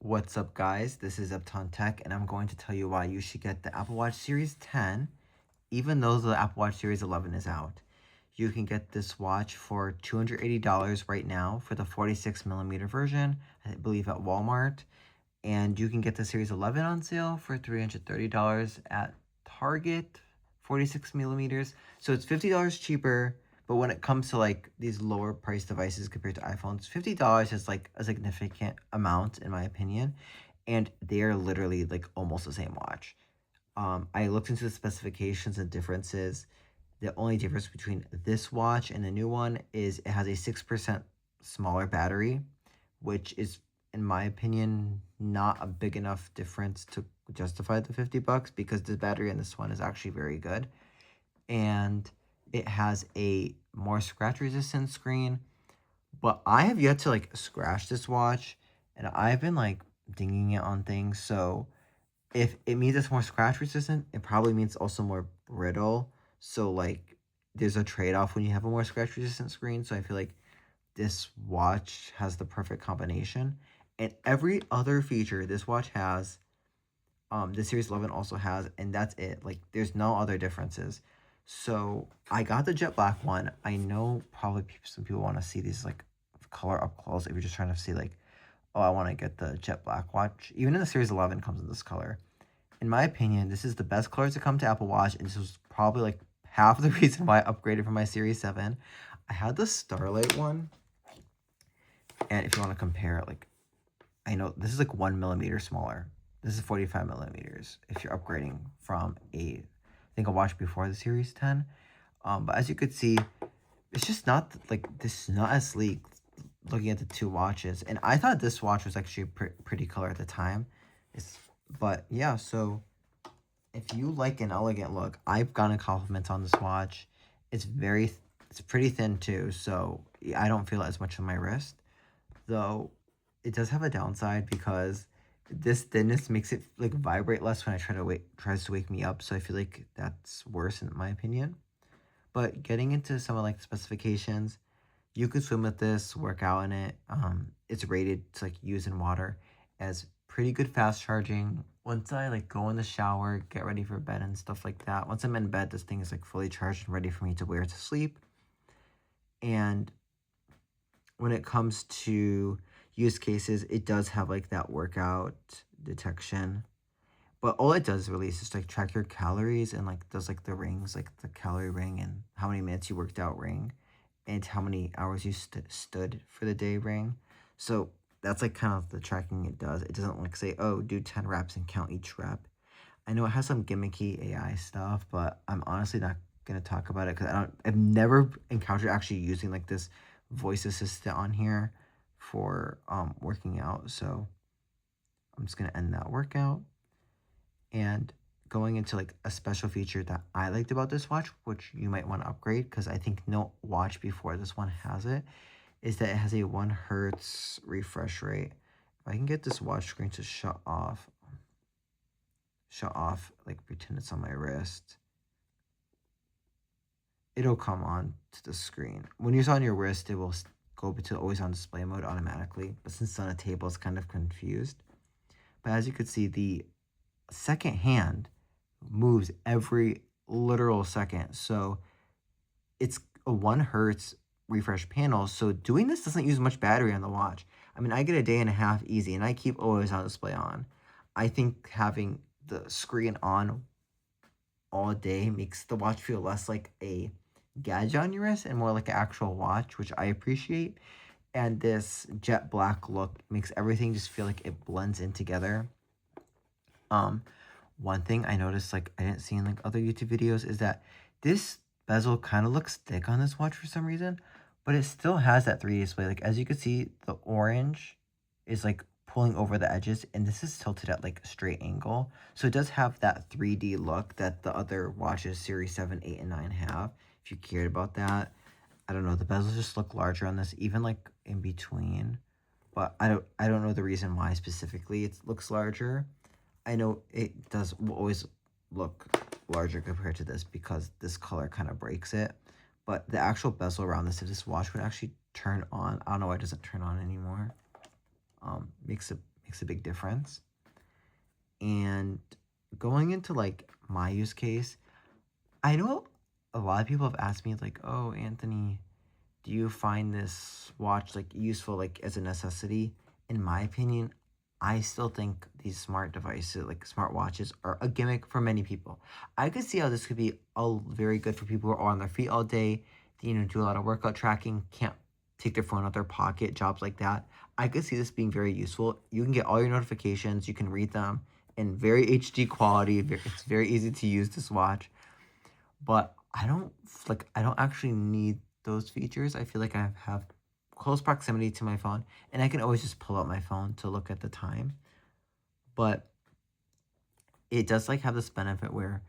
What's up, guys? This is Upton Tech, and I'm going to tell you why you should get the Apple Watch Series 10, even though the Apple Watch Series 11 is out. You can get this watch for $280 right now for the 46mm version, I believe at Walmart. And you can get the Series 11 on sale for $330 at Target, 46mm. So it's $50 cheaper. But when it comes to like these lower price devices compared to iPhones, $50 is like a significant amount in my opinion. And they're literally like almost the same watch. I looked into the specifications and differences. The only difference between this watch and the new one is it has a 6% smaller battery, which is, in my opinion, not a big enough difference to justify the 50 bucks because the battery in this one is actually very good. And it has a more scratch resistant screen. But I have yet to like scratch this watch, and I've been like dinging it on things. So if it means it's more scratch resistant, it probably means also more brittle. So like there's a trade-off when you have a more scratch resistant screen. So I feel like this watch has the perfect combination. And every other feature this watch has, the Series 11 also has, and that's it. Like there's no other differences. So I got the jet black one. I know probably some people want to see these like color up close if you're just trying to see like, oh, I want to get the jet black watch. Even in the Series 11 comes in this color. In my opinion, this is the best color to come to Apple Watch, and this was probably like half of the reason why I upgraded from my Series 7. I had the Starlight one, and if you want to compare it, like, I know this is like 1 millimeter smaller. This is 45 millimeters if you're upgrading from I think a watch before the Series 10. But as you could see, it's just not like this is not as sleek looking at the two watches. And I thought this watch was actually a pretty color at the time. But yeah, so if you like an elegant look, I've gotten compliments on this watch. It's it's pretty thin too, so I don't feel it as much on my wrist. Though it does have a downside because this thinness makes it like vibrate less when I tries to wake me up. So I feel like that's worse in my opinion. But getting into some of like the specifications, you could swim with this, work out in it. It's rated to like use in water, as pretty good fast charging. Once I like go in the shower, get ready for bed and stuff like that. Once I'm in bed, this thing is like fully charged and ready for me to wear to sleep. And when it comes to use cases, it does have like that workout detection. But all it does really is just like track your calories and like does like the rings, like the calorie ring and how many minutes you worked out ring and how many hours you stood for the day ring. So that's like kind of the tracking it does. It doesn't like say, oh, do 10 reps and count each rep. I know it has some gimmicky AI stuff, but I'm honestly not gonna talk about it because I've never encountered actually using like this voice assistant on here for working out. So I'm just gonna end that workout and going into like a special feature that I liked about this watch, which you might want to upgrade because I think no watch before this one has it, is that it has a 1 Hz refresh rate. If I can get this watch screen to shut off, like pretend it's on my wrist, it'll come on to the screen. When it's on your wrist, it will go to always on display mode automatically. But since it's on a table, it's kind of confused. But as you could see, the second hand moves every literal second. So it's a 1 Hz refresh panel. So doing this doesn't use much battery on the watch. I mean, I get a day and a half easy, and I keep always on display on. I think having the screen on all day makes the watch feel less like a gadget on your wrist and more like an actual watch, which I appreciate. And this jet black look makes everything just feel like it blends in together. One thing I noticed, like I didn't see in like other YouTube videos, is that this bezel kind of looks thick on this watch for some reason, but it still has that 3D display. Like as you can see, the orange is like pulling over the edges, and this is tilted at like a straight angle. So it does have that 3D look that the other watches, Series 7, 8, and 9 have. If you cared about that, I don't know. The bezels just look larger on this, even like in between. But I don't know the reason why specifically it looks larger. I know it will always look larger compared to this because this color kind of breaks it. But the actual bezel around this, if this watch would actually turn on, I don't know why it doesn't turn on anymore. Makes makes a big difference. And going into like my use case, I know a lot of people have asked me like, "Oh, Anthony, do you find this watch like useful like as a necessity?" In my opinion, I still think these smart devices, like smart watches, are a gimmick for many people. I could see how this could be all very good for people who are on their feet all day, do a lot of workout tracking, can't take their phone out their pocket, jobs like that. I could see this being very useful. You can get all your notifications, you can read them in very HD quality. It's very easy to use this watch, but I don't actually need those features. I feel like I have close proximity to my phone, and I can always just pull out my phone to look at the time. But it does like have this benefit where,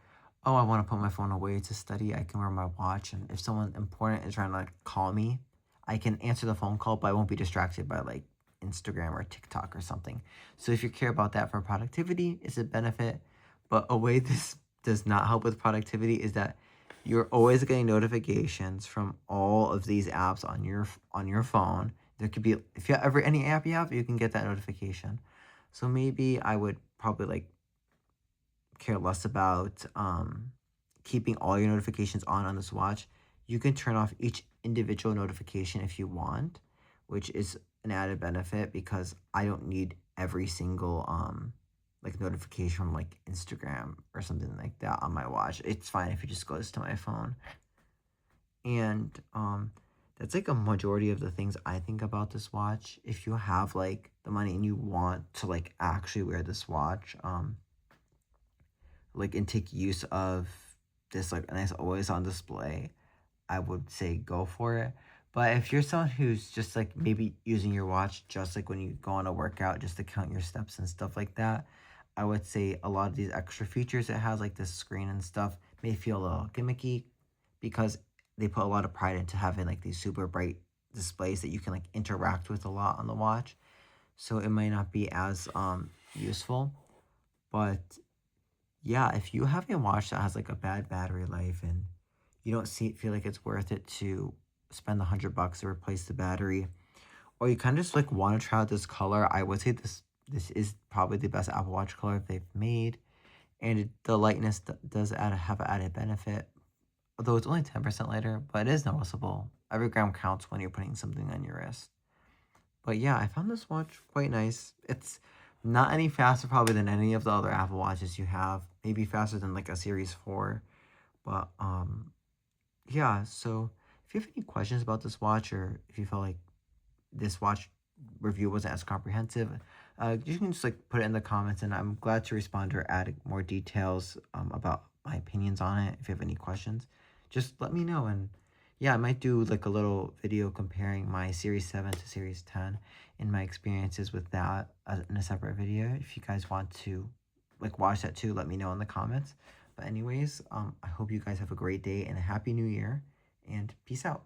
oh, I want to put my phone away to study, I can wear my watch, and if someone important is trying to like call me, I can answer the phone call, but I won't be distracted by like Instagram or TikTok or something. So if you care about that for productivity, it's a benefit. But a way this does not help with productivity is that you're always getting notifications from all of these apps on your phone. There could be, if you ever any app you have, you can get that notification. So maybe I would probably like care less about keeping all your notifications on this watch. You can turn off each individual notification if you want, which is an added benefit because I don't need every single like notification from like Instagram or something like that on my watch. It's fine if it just goes to my phone. And that's like a majority of the things I think about this watch. If you have like the money and you want to like actually wear this watch, like and take use of this like a nice always on display, I would say go for it. But if you're someone who's just like maybe using your watch just like when you go on a workout just to count your steps and stuff like that, I would say a lot of these extra features it has, like this screen and stuff, may feel a little gimmicky because they put a lot of pride into having like these super bright displays that you can like interact with a lot on the watch. So it might not be as useful. But yeah, if you have a watch that has like a bad battery life and you don't feel like it's worth it to spend $100 to replace the battery, or you kind of just like want to try out this color, I would say this is probably the best Apple Watch color they've made, and the lightness does have an added benefit. Although it's only 10% lighter, but it is noticeable. Every gram counts when you're putting something on your wrist. But yeah, I found this watch quite nice. It's not any faster probably than any of the other Apple Watches you have. Maybe faster than like a Series 4. But yeah, so if you have any questions about this watch or if you felt like this watch review wasn't as comprehensive, you can just like put it in the comments and I'm glad to respond or add more details about my opinions on it. If you have any questions, just let me know. And yeah, I might do like a little video comparing my Series 7 to Series 10 and my experiences with that in a separate video. If you guys want to like watch that too, let me know in the comments. But anyways, I hope you guys have a great day and a happy new year and peace out.